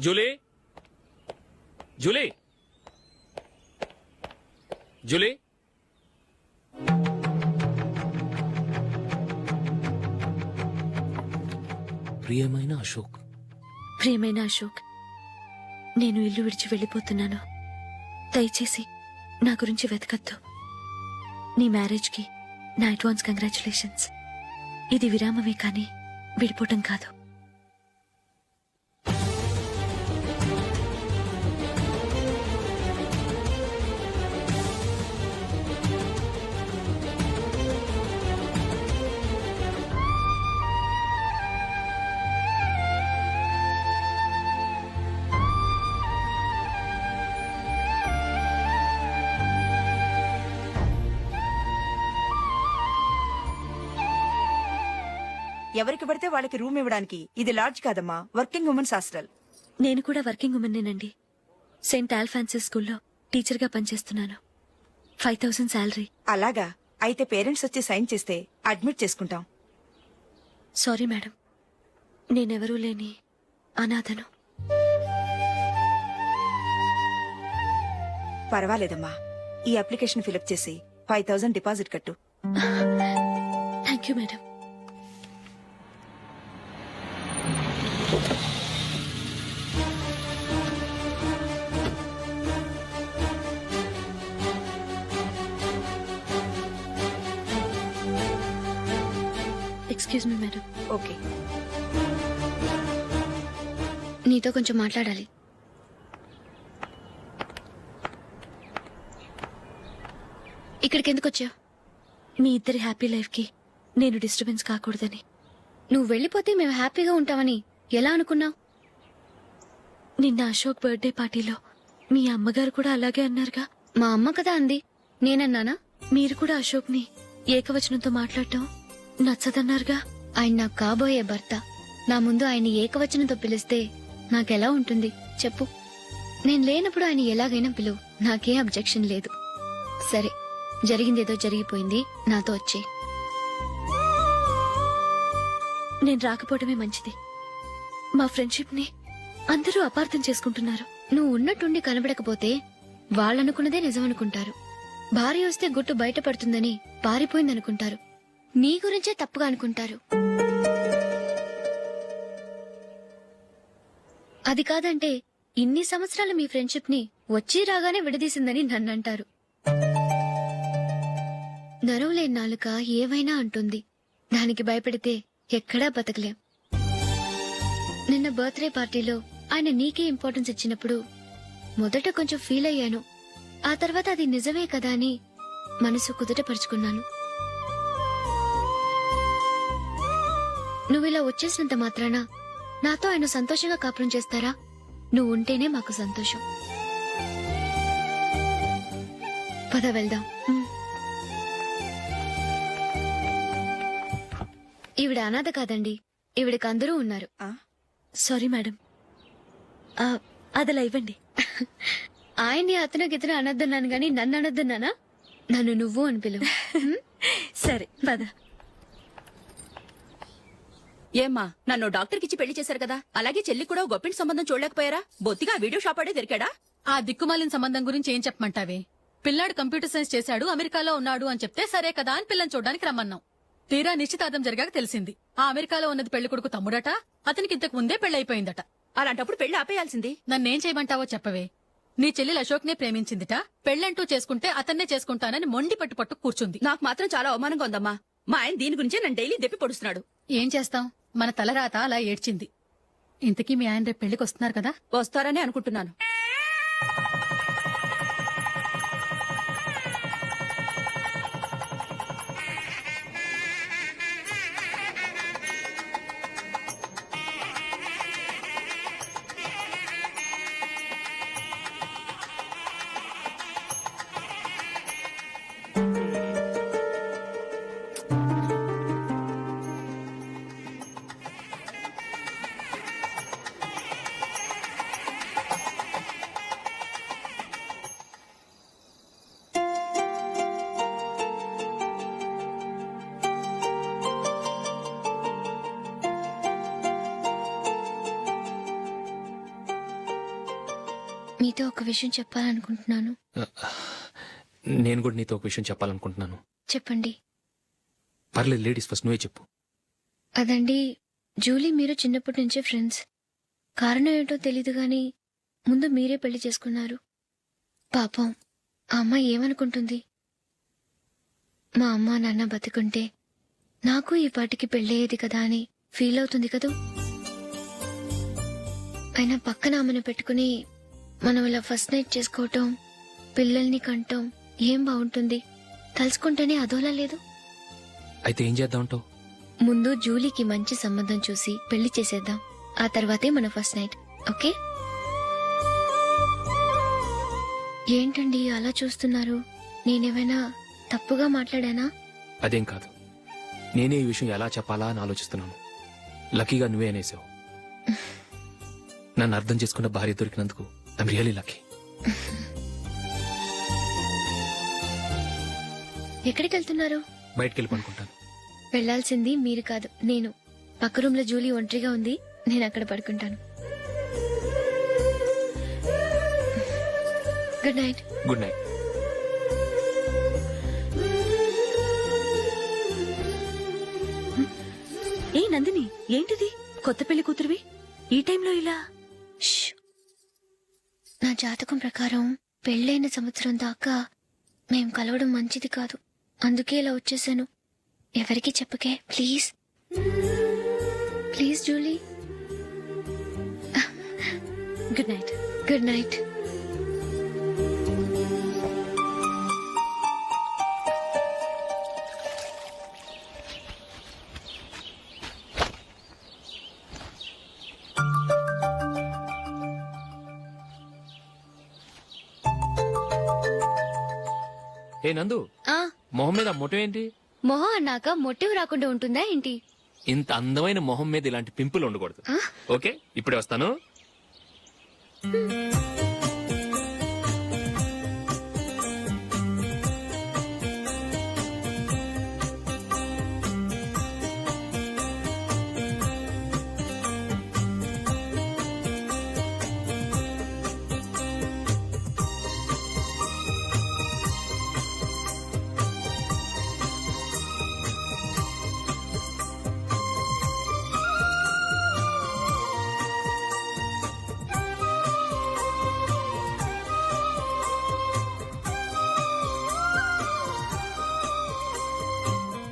Julie Julie Julie ప్రియమైన అశోక్, ప్రియమైన అశోక్, నేను ఇల్లు విడిచి వెళ్ళిపోతున్నాను. దయచేసి నా గురించి వెతకద్దు. నీ మ్యారేజ్కి నా అడ్వాన్స్ కంగ్రాచులేషన్స్. ఇది విరామమే కానీ విడిపోవటం కాదు. ఎవరికి పడితే వాళ్ళకి రూమ్ ఇవ్వడానికి ఇది లాడ్జ్ కాదమ్మా, వర్కింగ్ ఉమెన్స్ హాస్టల్. నేను కూడా వర్కింగ్ ఉమెన్నేనండి. సెయింట్ ఆల్ఫాన్సెస్ స్కూల్లో టీచర్గా పనిచేస్తున్నాను. 5000 శాలరీ. అలాగా? అయితే పేరెంట్స్ వచ్చి సైన్ చేస్తే అడ్మిట్ చేసుకుంటాం. సారీ మేడం, నేనెవరూ లేని అనాథను. పర్వాలేదమ్మా, ఈ అప్లికేషన్ ఫిలప్ చేసి 5000 డిపాజిట్ కట్టు. Thank you madam. Excuse me madam. Okay. నీతో కొంచెం మాట్లాడాలి. ఇక్కడికి ఎందుకు వచ్చావు? మీ ఇద్దరి హ్యాపీ లైఫ్కి నేను డిస్టర్బెన్స్ కాకూడదని. నువ్వు వెళ్ళిపోతే మేము హ్యాపీగా ఉంటామని ఎలా అనుకున్నావు? నిన్న అశోక్ బర్త్డే పార్టీలో మీ అమ్మగారు కూడా అలాగే అన్నారుగా. మా అమ్మ కదా అంది, నేనన్నానా? మీరు కూడా అశోక్ని ఏకవచనంతో మాట్లాడటం నచ్చదన్నారుగా. ఆయన నాకు కాబోయే భర్త. నా ముందు ఆయన ఏకవచనంతో పిలిస్తే నాకెలా ఉంటుంది చెప్పు? నేను లేనప్పుడు ఆయన ఎలాగైనా పిలువు, నాకే అబ్జెక్షన్ లేదు. సరే, జరిగిందేదో జరిగిపోయింది, నాతో వచ్చే. నేను రాకపోవడమే మంచిది. మా ఫ్రెండ్షిప్ ని అందరూ అపార్థం చేసుకుంటున్నారు. నువ్వు ఉన్నట్టుండి కనబడకపోతే వాళ్ళనుకున్నదే నిజమనుకుంటారు. భార్య వస్తే గుట్టు బయటపడుతుందని పారిపోయిందనుకుంటారు. నీ గురించే తప్పుగా అనుకుంటారు. అది కాదంటే ఇన్ని సంవత్సరాలు మీ ఫ్రెండ్షిప్ ని వచ్చి రాగానే విడదీసిందని నన్నంటారు. నరవలేని నాలుక ఏవైనా అంటుంది. దానికి భయపెడితే ఎక్కడా బతకలేం. నిన్న బర్త్డే పార్టీలో ఆయన నీకే ఇంపార్టెన్స్ ఇచ్చినప్పుడు మొదట కొంచెం ఫీల్ అయ్యాను. ఆ తర్వాత అది నిజమే కదా అని మనసు కుదుటపరుచుకున్నాను. నువ్విలా వచ్చేసినంత మాత్రాన నాతో ఆయన సంతోషంగా కాపురం చేస్తారా? నువ్వు ఉంటేనే మాకు సంతోషం. పద వెళ్దాం. ఈవిడ అనాథ కాదండి, ఈవిడకి అందరూ ఉన్నారు. సారీ మేడం, అదలా ఇవ్వండి. ఆయన్ని అతను గితను అనొద్దన్నాను గాని నన్ను అనొద్దన్నానా? నన్ను నువ్వు అని పిలువు. సరే పద. ఏమ్మా, నన్ను డాక్టర్ కిచ్చి పెళ్లి చేశారు కదా, అలాగే చెల్లి కూడా గొప్పింటి సంబంధం చూడలేకపోయారా? బొత్తిగా వీడియో షాప్ ఆడే దొరికాడా? ఆ దిక్కుమాలిన సంబంధం గురించి ఏం చెప్పమంటావే? పిల్లాడు కంప్యూటర్ సైన్స్ చేశాడు, అమెరికాలో ఉన్నాడు అని చెప్తే సరే కదా అని పిల్లని చూడడానికి రమ్మన్నాం. తీరా నిశ్చితార్థం జరిగాక తెలిసింది ఆ అమెరికాలో ఉన్నది పెళ్లి కొడుకు తమ్ముడట, అతనికి ఇంతకు ముందే పెళ్లయిపోయిందట. అలాంటప్పుడు పెళ్లి ఆపేయాల్సింది. నన్నేం చేయమంటావో చెప్పవే. నీ చెల్లెలు అశోక్ నే ప్రేమించిందిట, పెళ్లంటూ చేసుకుంటే అతన్నే చేసుకుంటానని మొండి పట్టు కూర్చుంది. నాకు మాత్రం చాలా అవమానంగా ఉందమ్మా. మా ఆయన దీని గురించే నన్ను డైలీ దెప్పి పొడుస్తున్నాడు. ఏం చేస్తాం, మన తలరాత అలా ఏడ్చింది. ఇంతకీ మీ ఆయన రేపు పెళ్లికి వస్తున్నారు కదా? వస్తారని అనుకుంటున్నాను. మీతో ఒక విషయం చెప్పాలనుకుంటున్నాను. నేను కూడా నీతో ఒక విషయం చెప్పాలనుకుంటున్నాను. చెప్పండి. పర్లేదు, లేడీస్ ఫస్ట్, నువ్వే చెప్పు. అదండి, జూలీ మీరు చిన్నప్పటి నుంచే ఫ్రెండ్స్. కారణం ఏంటో తెలీదు గాని ముందు మీరే పెళ్లి చేసుకున్నారు. పాపం ఆ అమ్మాయి ఏమనుకుంటుంది? మా అమ్మ నాన్న బతికుంటే నాకు ఈ పాటికి పెళ్ళయ్యేది కదా అని ఫీల్ అవుతుంది కదూ. అయినా పక్కన ఆమెను పెట్టుకుని మనం ఇలా ఫస్ట్ నైట్ చేసుకోవటం, పిల్లల్ని కంటం ఏం బాగుంటుంది? తలుచుకుంటేనే అదోలా లేదు. అయితే ఏం చేద్దామంటావు? ముందు జూలీకి మంచి సంబంధం చూసి పెళ్లి చేసేద్దాం. ఆ తర్వాతే మన ఫస్ట్ నైట్. ఓకే? ఏంటండి అలా చూస్తున్నారు? నేనేమైనా తప్పుగా మాట్లాడానా? అదేం కాదు, నేనే ఈ విషయం ఎలా చెప్పాలా అని ఆలోచిస్తున్నాను. లక్కీగా నువ్వే అనేసావు. నన్ను అర్థం చేసుకున్న భార్య దొరికినందుకు ఐమ్ రియలీ లక్కీ. ఎక్కడికి వెళ్తున్నారు? బయటికి వెళ్ళి పనుకుంటాను. వెళ్లాల్సింది మీరు కాదు, నేను. పక్క రూమ్ లో జూలీ ఒంటరిగా ఉంది, నేను అక్కడ పడుకుంటాను. Good night. Good night. ఏ నందిని, ఏంటిది? కొత్త పెళ్లి కూతురువి ఈ టైంలో ఇలా? ష్. నా జాతకం ప్రకారం పెళ్ళైన సంవత్సరం దాకా మేం కలవడం మంచిది కాదు. అందుకే ఇలా వచ్చేసాను. ఎవరికి చెప్పకే please. Please Julie. Good night. Good night. ఏ నందు, మొహం మీద మొటం ఏంటి? మొహం అన్నాక మొట్టివి రాకుండా ఉంటుందా ఏంటి? ఇంత అందమైన మొహం మీద ఇలాంటి పింపుల్ ఉండకూడదు. ఓకే, ఇప్పుడే వస్తాను.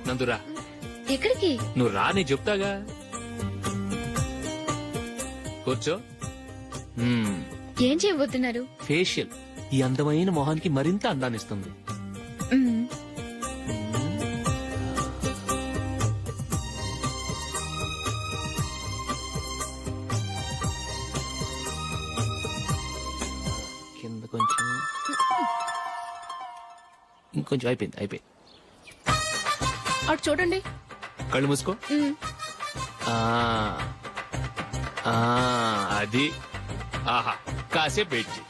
నందురా, ఎక్కడికి? నువ్వు రా, నేను చెప్తాగా. కూర్చో. ఏం చేయబోతున్నారు? ఫేషియల్ ఈ అందమైన మొహానికి మరింత అందాన్నిస్తుంది. మ్మ్. కింద కొంచెం, ఇంకొంచెం. అయిపోయింది. అటు చూడండి. కళ్ళు మూసుకో. మ్మ్. ఆ, ఆ, అది. ఆహా, కాసేపు వెయిట్ చెయ్.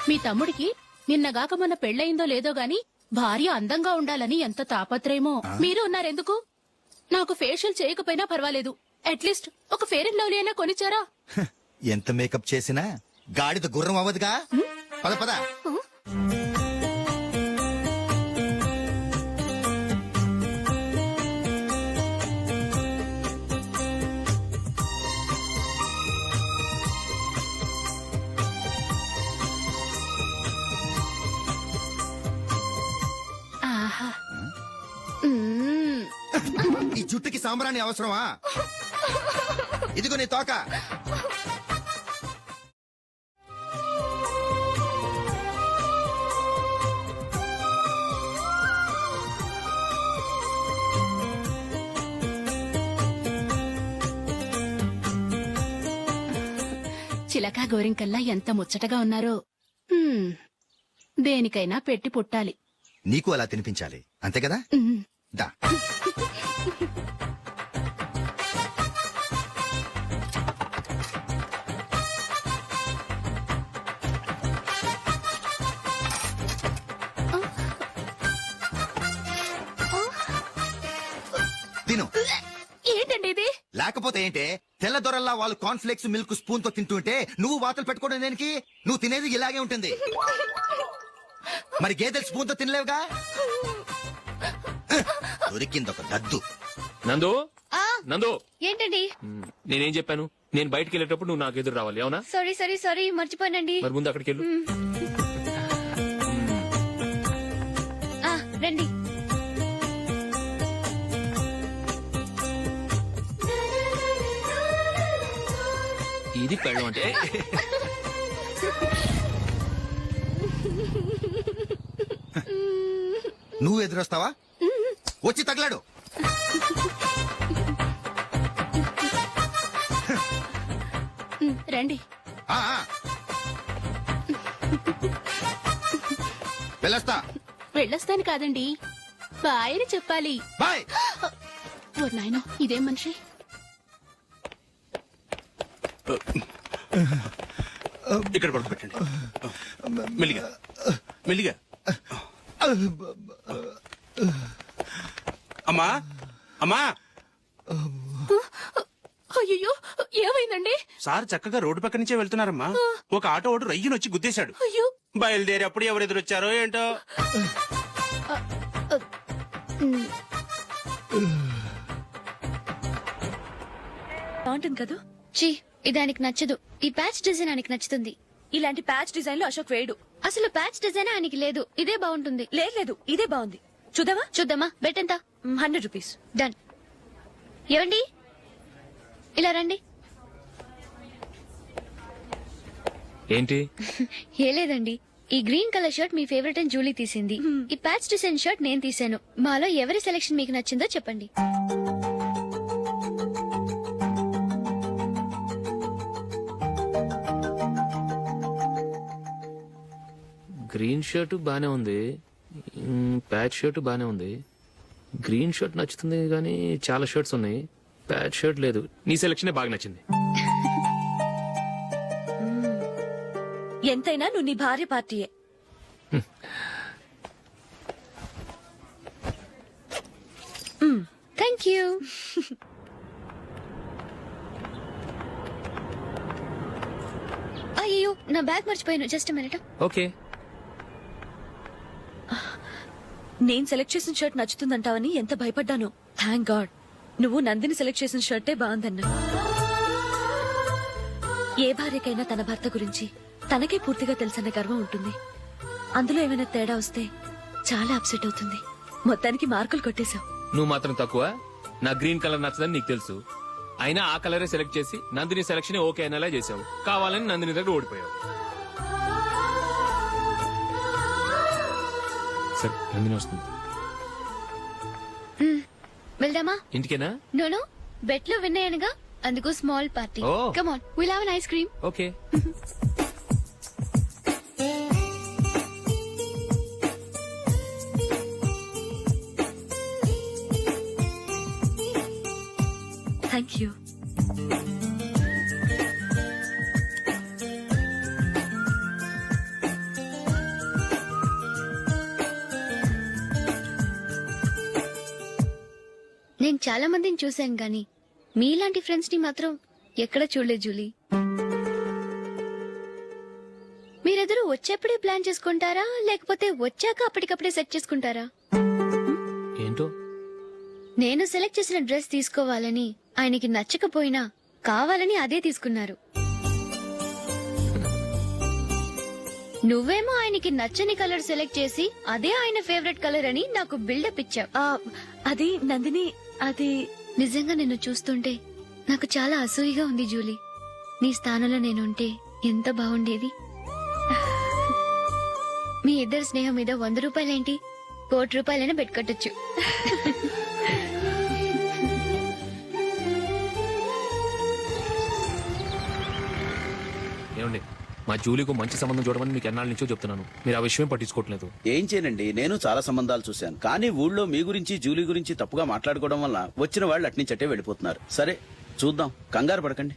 మీ తమ్ముడికి నిన్నగాక మొన్న పెళ్ళయిందో లేదో గాని భార్య అందంగా ఉండాలని ఎంత తాపత్రయమో. మీరు ఉన్నారెందుకు? నాకు ఫేషియల్ చేయకపోయినా పర్వాలేదు, అట్లీస్ట్ ఒక ఫేర్ అండ్ లవ్లీ అయినా కొనిచ్చారా? ఎంత మేకప్ చేసినా గాడిద గుర్రం అవ్వదుగా. పద పద. ఆహా. ఈ జుట్టుకి సాంబ్రాణి అవసరమా? ఇదిగో నీ తోక. చిలకా గోరింకల్లా ఎంత ముచ్చటగా ఉన్నారో. దేనికైనా పెట్టి పుట్టాలి. నీకు అలా తినిపించాలి, అంతే కదా? ఉమ్. దా. తిను. ఏంటండి ఇది? లేకపోతే ఏంటే, తెల్లదొరల్లా వాళ్ళు కాన్ఫ్లెక్స్ మిల్క్ స్పూన్ తో తింటుంటే నువ్వు వాతలు పెట్టుకోవడం దేనికి? నువ్వు తినేది ఇలాగే ఉంటుంది. మరి గేదెలు స్పూన్ తో తినలేవుగా. దొరికింది ఒక దద్దు. నందు నందు ఏంటండి? నేనేం చెప్పాను? నేను బయటికి వెళ్ళేటప్పుడు నువ్వు నాకు ఎదురు రావాలి, అవునా? సారీ మర్చిపోయానండి. మరి ముందు అక్కడికి వెళ్ళు. ఆ, రండి. ఇది పెళ్ళం అంటే. నువ్వు ఎదురొస్తావా? వచ్చి తగలాడు. రండి. ఆ, ఆ. వెళ్ళొస్తా. వెళ్ళొస్తాను కాదండి, బాయ్ అని చెప్పాలి. బాయ్. ఓ నాయనో, ఇదేం మనిషి? ఇక్కడ పడుకోబెట్టండి. మెల్లిగా మెల్లిగా. అమ్మా అమ్మా, అయ్యో, ఏమైందండి? సార్ చక్కగా రోడ్డు పక్క నుంచే వెళ్తున్నారమ్మా. ఒక ఆటో ఓడు రయ్యను వచ్చి గుద్దేశాడు. అయ్యో, బయలుదేరి అప్పుడు ఎవరు ఎదురొచ్చారో ఏంటో. బాగుంటుంది కదా. ఛీ, ఇది ఆయనకి నచ్చదు. ఈ ప్యాచ్ డిజైన్ ఆయనకి నచ్చుతుంది. ఇలాంటి ప్యాచ్ డిజైన్ లో అశోక్ వేయడు. అసలు ప్యాచ్ డిజైన్ ఆయనకి లేదు. ఇదే బాగుంటుంది. లేదు ఇదే బాగుంది. చూద్దామా? చూద్దామా? బెట్ ఎంత? 100 రూపీస్. డన్. ఏవండి, ఇలా రండి. ఏంటి? ఏ లేదండి, ఈ గ్రీన్ కలర్ షర్ట్ మీ ఫేవరెట్ అని జూలీ తీసింది. ఈ ప్యాచ్ డిజైన్ షర్ట్ నేను తీసాను. మాలో ఎవరి సెలెక్షన్ మీకు నచ్చిందో చెప్పండి. గ్రీన్ షర్ట్ బానే ఉంది, ప్యాచ్ షర్ట్ బానే ఉంది. గ్రీన్ షర్ట్ నచ్చుతుంది కానీ చాలా షర్ట్స్ ఉన్నాయి, ప్యాచ్ షర్ట్ లేదు. నీ సెలక్షనే బాగా నచ్చింది. ఎంతైనా నువ్వు నీ భార్య పార్టీయే. Thank you. అయ్యో, నా బ్యాగ్ మర్చిపోయాను. Just minute. ఓకే. నేను సెలెక్ట్ చేసిన షర్ట్ నచ్చుతుందంటావని ఎంత భయపడ్డాను. థ్యాంక్ గాడ్ నువ్వు నందిని సెలెక్ట్ చేసిన షర్టే బాగుందన్నా. ఏ భార్యకైనా తన భర్త గురించి తనకే పూర్తిగా తెలుసన్న గర్వం ఉంటుంది. అందులో ఏమైనా తేడా వస్తే చాలా అప్సెట్ అవుతుంది. మొత్తానికి మార్కులు కొట్టేశావు. నువ్వు మాత్రం తక్కువ. నా గ్రీన్ కలర్ నచ్చదని నీకు తెలుసు, అయినా ఆ కలరే సెలెక్ట్ చేసి నందిని సెలక్షన్ ఓకే అనేలా చేసావు. కావాలని నందిని దగ్గర ఓడిపోయావు. సరే, నందిని వస్తుంది. వెళ్దామా? ఇంటికేనా? నోను, బెట్ లో విన్నాయనగా, అందుకు small party. Oh. Come on, will have an ice cream. Okay. Thank you. నేను చాలా మందిని చూశాను గాని మీలాంటి ఫ్రెండ్స్ ని మాత్రం ఎక్కడ చూడలేదు జూలీ. మీరెదరూ వచ్చేప్పుడే ప్లాన్ చేసుకుంటారా, లేకపోతే వచ్చాక అప్పటికప్పుడే సెట్ చేసుకుంటారా? ఏంటో నేను సెలెక్ట్ చేసిన డ్రెస్ తీసుకోవాలని ఆయనకి నచ్చకపోయినా కావాలని అదే తీసుకున్నారు. నువ్వేమో ఆయనకి నచ్చని కలర్ సెలెక్ట్ చేసి అదే ఆయన ఫేవరెట్ కలర్ అని నాకు బిల్డప్ ఇచ్చావు. అది నందిని, అది నిజంగా నిన్ను చూస్తుంటే నాకు చాలా అసూయగా ఉంది జూలీ. నీ స్థానంలో నేనుంటే ఎంత బాగుండేది. మీ ఇద్దరు స్నేహం మీద 100 రూపాయలేంటి, 1 కోటి రూపాయలైనా పెట్టుకట్టొచ్చు. ఏమండి, మా జూలీకు మంచి సంబంధం చూడమని మీకు ఎన్నాళ్ళ నుంచో చెప్తున్నాను. మీరు ఆ విషయం పట్టించుకోవట్లేదు. ఏం చేయనండి, నేను చాలా సంబంధాలు చూశాను. కానీ ఊళ్ళో మీ గురించి జూలీ గురించి తప్పుగా మాట్లాడుకోవడం వల్ల వచ్చిన వాళ్ళు అట్నుంచటే వెళ్ళిపోతున్నారు. సరే చూద్దాం, కంగారు పడకండి.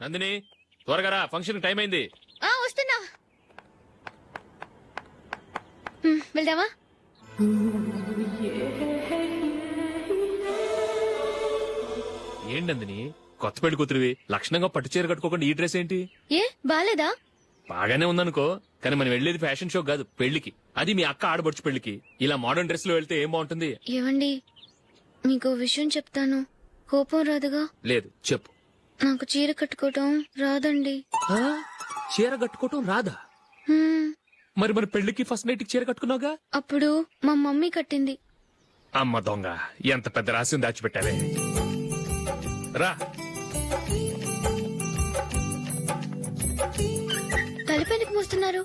నందిని, త్వరగా రా, ఫంక్షన్ టైం అయింది. వస్తున్నా. వెళ్దామా? ఏంటందని కొత్త పెళ్లి కూతురివి లక్షణంగా పట్టు చీర కట్టుకోకుండా ఈ డ్రెస్ ఏంటి? ఏ బాలేదా? బాగానే ఉందనుకో, కానీ మనం వెళ్ళేది ఫ్యాషన్ షో కాదు, పెళ్లికి. అది మీ అక్క ఆడబడుచు పెళ్లికి. ఇలా మోడర్న్ డ్రెస్ లో వెళ్తే ఏం బాగుంటుంది? ఏవండి, మీకు విషయం చెప్తాను, కోపం రాదుగా? లేదు, చెప్పు. నాకు చీర కట్టుకోవటం రాదండి. ఆ? చీర కట్టుకోవటం రాదా? హ్మ్, మరి మన పెళ్లికి ఫస్ట్ నైట్ చీర కట్టుకున్నావుగా? అప్పుడు మా మమ్మీ కట్టింది. అమ్మ దొంగ, ఎంత పెద్ద రహస్యం దాచిపెట్టావే. రా. తలపెందుకు మోస్తున్నారు?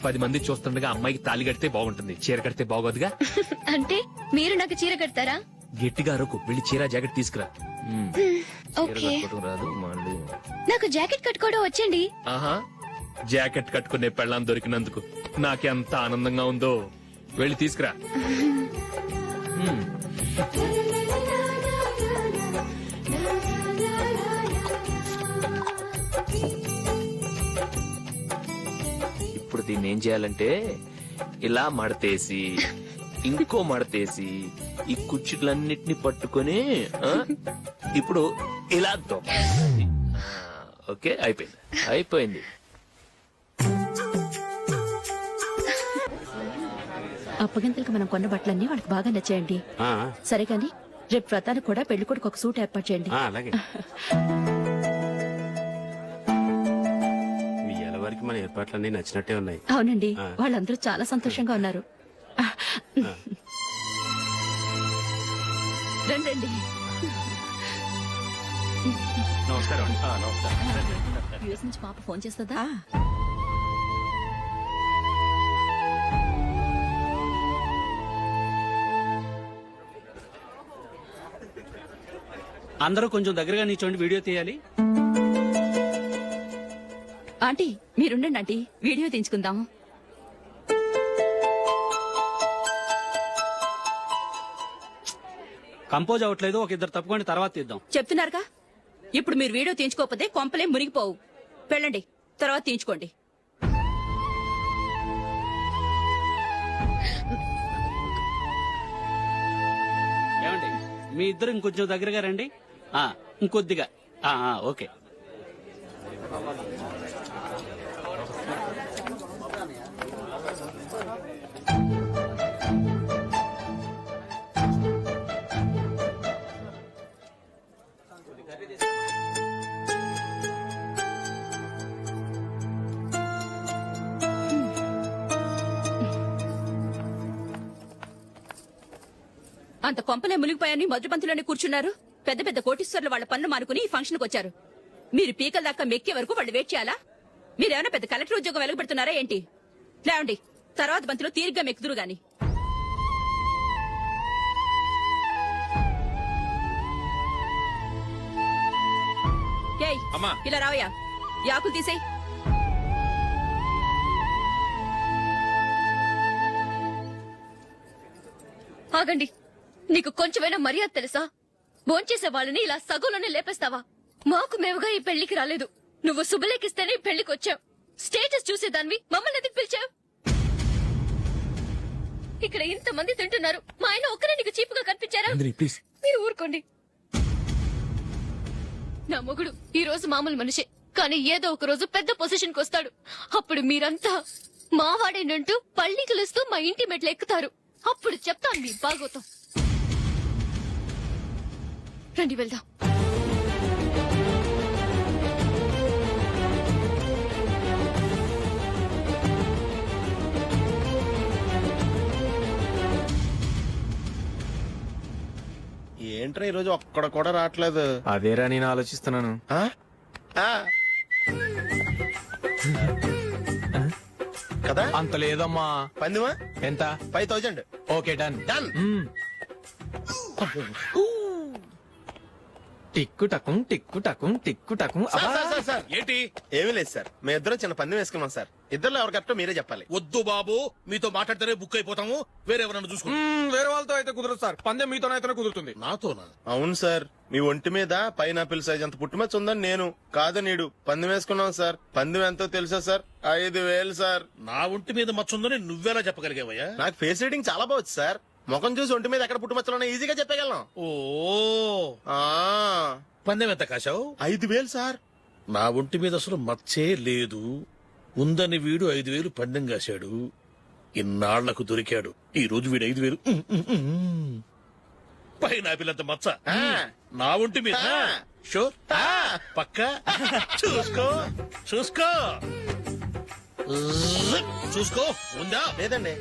10 మంది చూస్తుండగా అమ్మాయికి తాళి కడితే బాగుంటుంది, చీర కడితే బాగోదుగా. అంటే మీరు నాకు చీర కడతారా? గట్టిగా అరకు, వెళ్ళి చీర జాకెట్ తీసుకురా. చీర ఓకే. కట్టుకోవటం రాదు మళ్ళీ. నాకు జాకెట్ కట్టుకోవడం వచ్చండి. ఆహా, జాకెట్ కట్టుకునే పెళ్ళాం దొరికినందుకు నాకెంత ఆనందంగా ఉందో. వెళ్ళి తీసుకురా. హ్మ్. ఇప్పుడు దీన్ని ఏం చేయాలంటే ఇలా మడతేసి ఇంకో మడతేసి ఈ కుచ్చిట్లన్నిటిని పట్టుకొని ఇప్పుడు ఇలా దొక్కాలి. ఓకే, అయిపోయింది అయిపోయింది. అప్పగింతలకు మనం కొన్న బట్టలన్నీ వాళ్ళకి బాగా నచ్చాయండి. సరే కానీ రేపు వ్రతానికి కూడా పెళ్లి కొడుకు ఒక సూట్ ఏర్పాటు చేయండి. అలాగే. మీ ఎలవరికి మన ఏర్పాట్లన్నీ నచ్చినట్టే ఉన్నాయి. అవునండి, వాళ్ళందరూ చాలా సంతోషంగా ఉన్నారు. రండి. నమస్కారం. నమస్కారం. యూఎస్ నుంచి పాప ఫోన్ చేస్తుందా? అందరూ కొంచెం దగ్గరగా నిల్చోండి, వీడియో తీయాలి. ఆంటీ మీరుండండి ఆంటీ, వీడియో తీయించుకుందాం. కంపోజ్ అవ్వట్లేదు, ఒక ఇద్దరు తప్పుకొని తర్వాత తీద్దాం. చెప్తున్నారుగా, ఇప్పుడు మీరు వీడియో తీయించుకోకపోతే కొంపలే మునిగిపోవు. వెళ్ళండి, తర్వాత తీయించుకోండి. ఏమండి, మీ ఇద్దరు ఇంకొంచెం దగ్గరగా రండి. ఇంకొద్దిగా. ఓకే. అంత కొంపలే మునిగిపోయాని మొదటి పంతిలోనే కూర్చున్నారు. పెద్ద పెద్ద కోటీశ్వర్లు వాళ్ళ పనులు మానుకుని ఈ ఫంక్షన్ కు వచ్చారు. మీరు పీకల దాకా మెక్కే వరకు వాళ్ళు వెయిట్ చేయాలా? మీరేమైనా పెద్ద కలెక్టర్ ఉద్యోగం వెలగబెడుతున్నారా ఏంటి? లేవండి, తర్వాత బంతిలో తీరిగ్గా మెక్కుదురు గాని. ఏయ్, ఇలా రావయ్యా, యాకులు తీసేయ్. ఆగండి, నీకు కొంచెమైనా మర్యాద తెలుసా? భోంచేసే వాళ్ళని ఇలా సగంలోనే లేపేస్తావా? మాకు మేముగా ఈ పెళ్లికి రాలేదు, నువ్వు శుభలేఖిస్తేనే ఈ పెళ్లికి వచ్చావు. స్టేటస్ చూసేదాన్ని మమ్మల్ని ఎందుకు పిలిచావు? ఇక్కడ ఇంతమంది తింటున్నారు, మా ఆయన ఒక్కరే నీకు చీపుగా కనిపించారా? మీరు ఊరుకోండి. నా మొగుడు ఈ రోజు మామూలు మనిషే, కానీ ఏదో ఒక రోజు పెద్ద పొజిషన్ కు వస్తాడు. అప్పుడు మీరంతా మావాడేనంటూ పళ్ళి కలుస్తూ మా ఇంటి మెట్లు ఎక్కుతారు. అప్పుడు చెప్తాను మీ బాగోతం. రండి వెళ్దాం. ఏంట్రా ఈరోజు ఒక్కడ కూడా రావట్లేదు? అదేరా నేను ఆలోచిస్తున్నాను. ఆ? ఆ. కదా అంత లేదమ్మా. పందిమా ఎంత? 5000. Okay, done. డన్. టిక్కు టకుం టిక్కు టకుం టిక్కు టకుం. Sir, sir, sir, sir. ఏంటి? ఏమీ లేదు సార్, మేము ఇద్దరం చిన్న పందెం వేసుకున్నాం సార్. ఇద్దరు ఎవరు కరెక్టో మీరే చెప్పాలి. వద్దు బాబు, మీతో మాట్లాడితేనే బుక్ అయిపోతాము. వేరెవరన్నా చూసుకోండి. వేరే వాళ్ళతో అయితే కుదరదు సార్, పందెం మీతోనైతేనే కుదురుతుంది. నాతోనా? అవును సార్, మీ ఒంటి మీద పైనాపిల్ సైజ్ అంత పుట్టుమచ్చ ఉందని నేను కాదు నీడు పందెం వేసుకున్నాం సార్. పందెం ఎంతో తెలుసా సార్? 5,000 సార్. నా ఒంటి మీద మచ్చ ఉందని నువ్వెలా చెప్పగలిగావయ్యా? నాకు ఫేస్ రీడింగ్ చాలా బాగుంది సార్. ముఖం చూసి ఒంటి మీద ఎక్కడ పుట్టుమచ్చలో ఈజీగా చెప్పగలను. ఓ, ఆ, పందెం ఎంత కాశావు? 5,000 సార్. నా ఒంటి మీద అసలు మచ్చే లేదు. ఉందని వీడు 5,000 పందెం కాశాడు. ఇన్నాళ్లకు దొరికాడు. ఈ రోజు వీడు 5,000. పైనాపిల్ అంత మచ్చ నా ఒంటి మీద. షూర్? పక్క చూసుకో చూసుకో చూసుకో. ఉందా? లేదండి.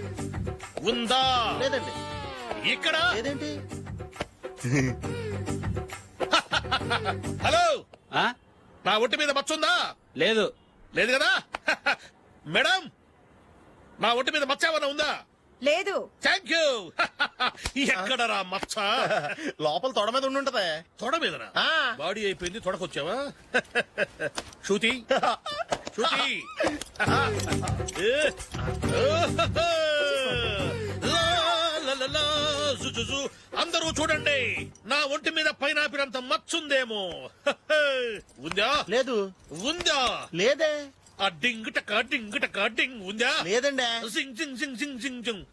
ఉందా? లేదండి. ఇక్కడ లేదేంటి? హలో, నా ఒంటి మీద మచ్చ ఉందా? లేదు. లేదు కదా? మేడం, నా ఒంటి మీద మచ్చ ఏమన్నా ఉందా? లేదు. Thank you. ఎక్కడరా మచ్చ? లోపల తొడ మీద ఉండుంటదే. తొడ మీదనా? ఆ. బాడీ అయిపోయింది, తొడకొచ్చావా? శృతి శృతి. ఏ. లా, లా, లా, లా, జు, జు, జు. అందరూ చూడండి, నా ఒంటి మీద పైనాపిల్ అంత మచ్చుందేమో. ఉందా? లేదు. ఉందా? లేదే. ఆ డింగ్ టక డింగ్ టక డింగ్ ఉందా? లేదండి. సింగ్ సింగ్ సింగ్ సింగ్ సింగ్ సింగ్.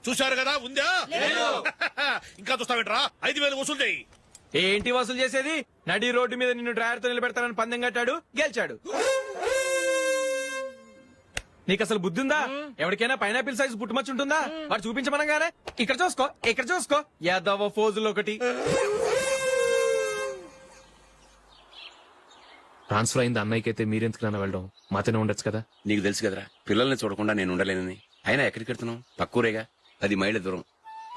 చూశారు కదా? ఉందా? ఇంకా చూస్తావేంట్రా? 5,000 వసూలు చేయి. ఏంటి వసూలు చేసేది? నడి రోడ్డు మీద నిన్ను డ్రైవర్ తో నిలబెడతానని పందెం కట్టాడు, గెలిచాడు. నీకు అసలు బుద్ధి ఉందా? ఎవరికైనా పైనాపిల్ సైజ్ పుట్టుమచ్చు ఉంటుందా? వాడు చూపించమనగానే ఇక్కడ చూసుకో, ఇక్కడ చూసుకో, యాదవ ఫోజులు ఒకటి. ట్రాన్స్ఫర్ అయింది అన్నయ్యకి అయితే మీరెందుకు నాన్న వెళ్ళడం? మాతోనే ఉండొచ్చు కదా. నీకు తెలుసు కదరా, పిల్లల్ని చూడకుండా నేను ఉండలేనని. అయినా ఎక్కడికి వెళ్తున్నావు? పక్కూరేగా, 10 మైళ్ళ దూరం.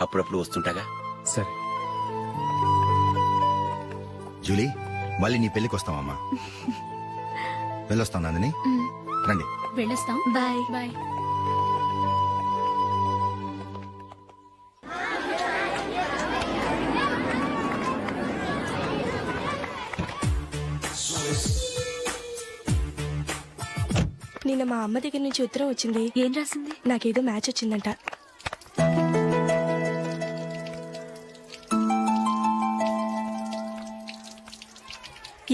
అప్పుడప్పుడు వస్తుంటాగా. సరే. జూలీ, మళ్ళీ నీ పెళ్లికి వస్తామమ్మా. వెళ్ళొస్తాం నందిని. రండి. వెళ్ళొస్తాం. బాయ్. బాయ్. నిన్న మా అమ్మ దగ్గర నుంచి ఉత్తరం వచ్చింది. ఏం రాసింది? నాకేదో మ్యాచ్ వచ్చిందంట.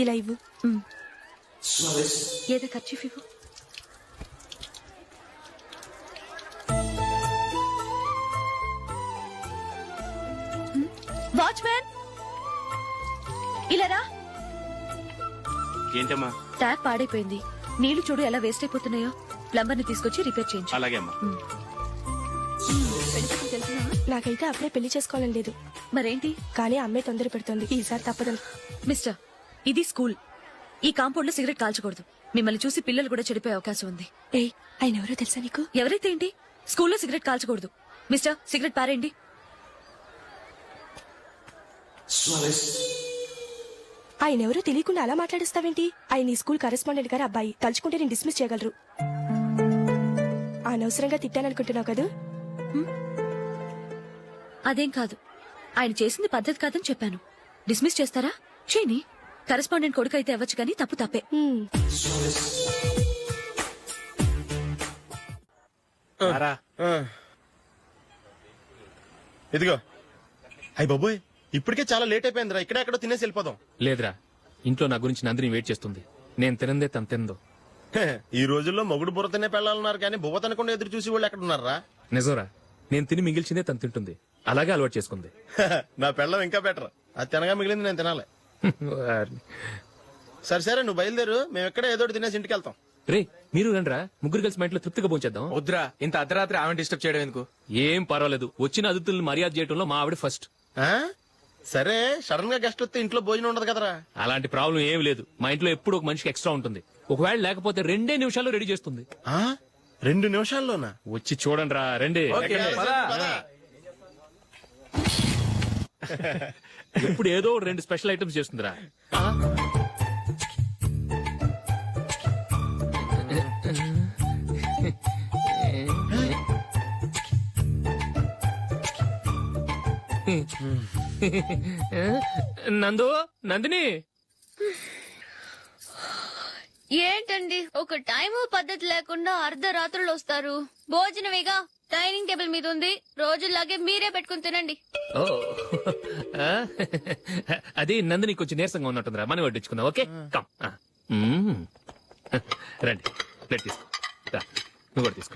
ఇలా ఇవ్వు. ఏదో ఖర్చు ఇవ్వు. వాచ్మెన్, ఇలా రా. ఏంటమ్మా? ట్యాప్ పాడైపోయింది. నీళ్లు చూడు ఎలా వేస్ట్ అయిపోతున్నాయో. ప్లంబర్ ని తీసుకొచ్చి రిపేర్ చేయించు. అలాగే అమ్మా. నాకైతే అప్పుడే పెళ్లి చేసుకోవాలని లేదు. మరేంటి? కానీ అమ్మే తొందర పెడుతోంది. ఈసారి తప్పదని. మిస్టర్, ఇది స్కూల్. ఈ కాంపౌండ్ లో సిగరెట్ కాల్చకూడదు. మిమ్మల్ని చూసి పిల్లలు కూడా చెడిపోయే అవకాశం ఉంది. ఏయ్, ఆయన ఎవరో తెలుసా నీకు? ఎవరైతే ఏంటి? స్కూల్లో సిగరెట్ కాల్చకూడదు. మిస్టర్, సిగరెట్ పారేయండి. ఆయన ఎవరో తెలియకుండా అలా మాట్లాడిస్తావేంటి? ఆయన ఈ స్కూల్ కరెస్పాండెంట్ గారి అబ్బాయి. తలుచుకుంటే నేను డిస్మిస్ చేయగలరు. అనవసరంగా తిట్టాననుకుంటున్నావు కదా? అదేం కాదు. ఆయన చేసింది పద్ధతి కాదని చెప్పాను. డిస్మిస్ చేస్తారా? చేయని. కరెస్పాండెంట్ కొడుకు అయితే అవ్వచ్చు కానీ తప్పు తప్పే. ఇదిగో. అయ్య బాబోయ్, ఇప్పటికే చాలా లేట్ అయిపోయిందిరా. ఇక్కడ ఎక్కడో తినేసి వెళ్ళిపోదాం. లేదురా, ఇంట్లో నా గురించి నందిని వెయిట్ చేస్తుంది. నేను తినందే తను తిందో. ఈ రోజుల్లో మొగుడు బుర్ర తినే పెళ్ళాలన్నారు కానీ బువ్వ తినకుండా ఎదురు చూసి వాళ్ళు ఎక్కడ ఉన్నారా? నిజంరా, నేను తిని మిగిల్చిందే తను తింటుంది. అలాగే అలవాటు చేసుకుంది. నా పెళ్ళం ఇంకా బెటర్. అది తినగా మిగిలింది నేను తినాలి. సరే సరే, నువ్వు బయలుదేరు. మేము ఎక్కడ ఏదో ఒకటి తినేసి ఇంటికి వెళ్తాం. రే, మీరు రండిరా, ముగ్గురు కలిసి మా ఇంట్లో తృప్తిగా పోంచేద్దాం. వద్దురా, ఇంత అర్ధరాత్రి ఆమె డిస్టర్బ్ చేయడం ఎందుకు? ఏం పర్వాలేదు. వచ్చిన అతిథులను మర్యాద చేయడంలో మా ఆవిడ ఫస్ట్. ఆ? సరే, సడన్ గా గెస్ట్ వస్తే ఇంట్లో భోజనం ఉండదు కదరా. అలాంటి ప్రాబ్లం ఏం లేదు. మా ఇంట్లో ఎప్పుడు ఒక మనిషికి ఎక్స్ట్రా ఉంటుంది. ఒకవేళ లేకపోతే 2 నిమిషాల్లో రెడీ చేస్తుంది. 2 నిమిషాల్లోనా? వచ్చి చూడండి రా, రండి. ఓకే, పద. ఎప్పుడు ఏదో 2 స్పెషల్ ఐటమ్స్ చేస్తుందిరా. నందు, నందిని, ఏంటండి ఒక టైము పద్ధతి లేకుండా అర్ధరాత్రులు వస్తారు. భోజనమేగా డైనింగ్ టేబుల్ మీద ఉంది. రోజుల్లాగే మీరే పెట్టుకుని తినండి. ఓ ఆ? అది నందిని కొంచెం నీరసంగా ఉన్నట్టుందిరా, మనం వడ్డించుకుందాం. Okay come. రండి, ప్లేట్ తీసుకో. రా, నువ్వు కూడా తీసుకో.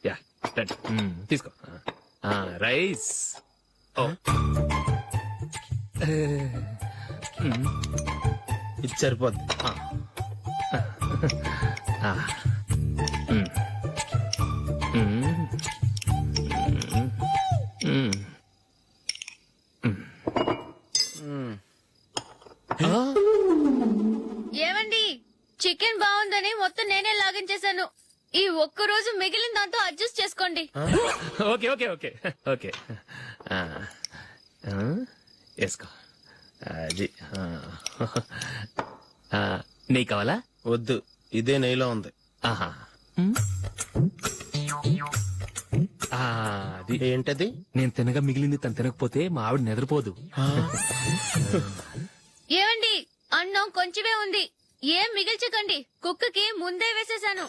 యా రండి, తీసుకో. రైస్. ఓ ఇది సరిపోద్ది. ఏమండి, చికెన్ బాగుందని మొత్తం నేనే లాగించేశాను. ఈ ఒక్క రోజు మిగిలిన దాంతో అడ్జస్ట్ చేసుకోండి. Okay okay okay okay. వేసుకో. అది నెయ్యి కావాలా? వద్దు, ఇదే నెయ్యిలో ఉంది. ఆహా. అది ఏంటది? నేను తినగా మిగిలింది తను తినకపోతే మా ఆవిడ నిద్రపోదు. ఏమండి, అన్నం కొంచెమే ఉంది. ఏం మిగిల్చకండి, కుక్కకి ముందే వేసేశాను.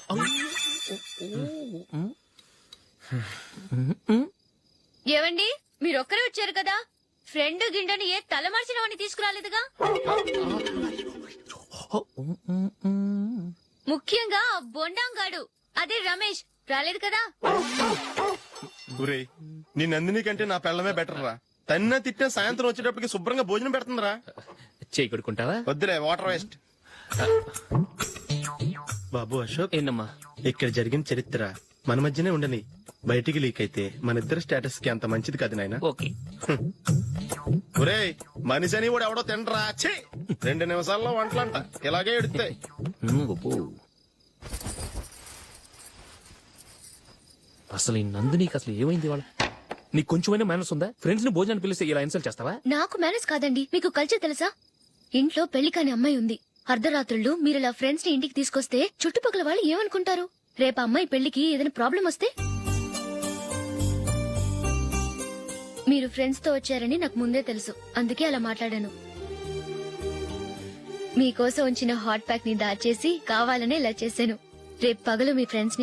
ఏవండి, మీరొక్కరే వచ్చారు కదా, ఫ్రెండ్ గిండెని ఏ తలమార్చినవని తీసుకురాలేదుగా. ముఖ్యంగా ఆ బొండాంగాడు అదే రమేష్ రాలేదు కదా. ఒరేయ్, నీ నందిని కంటే నా పెళ్ళమే బెటర్ రా. తన్న తిట్టిన సాయంత్రం వచ్చేటప్పటికి శుభ్రంగా భోజనం పెడుతుందిరా. చేయి కొడుకుంటావా? వద్దులే, వాటర్ వేస్ట్. బాబు అశోక్, ఏంటమ్మా? ఇక్కడ జరిగిన చరిత్ర మన మధ్యనే ఉండని. బయటికి లీక్ అయితే మన ఇద్దరు స్టేటస్ కి అంత మంచిది కాదు నాయన. ఓకే. ఒరేయ్, మనిషి అని కూడా ఎవడో తినరా. ఛీ, 2 నిమిషాల్లో వంటలంట ఇలాగే ఎడుతాయి. అసలు ఈ నందినికి అసలు ఏమైంది వాళ్ళ? నీకు కొంచెమైనా మేనస్ ఉందా? ఫ్రెండ్స్ ని భోజనాన్ని పిలిస్తే ఇలా ఇన్సల్ట్ చేస్తావా? నాకు మేనేజ్ కాదండి, మీకు కల్చర్ తెలుసా? ఇంట్లో పెళ్లి కాని అమ్మాయి ఉంది. అర్ధరాత్రుళ్ళు మీరు ఇలా ఫ్రెండ్స్ ని ఇంటికి తీసుకొస్తే చుట్టుపక్కల వాళ్ళు ఏమనుకుంటారు? రేపు అమ్మాయి పెళ్లికి ఏదైనా ప్రాబ్లం వస్తే? మీరు ఫ్రెండ్స్ తో వచ్చారని నాకు ముందే తెలుసు, అందుకే అలా మాట్లాడాను. మీకోసం ఉంచిన హాట్ ప్యాక్ ని దాచేసి కావాలనే ఇలా చేశాను. రేపు పగలు మీ ఫ్రెండ్స్ ని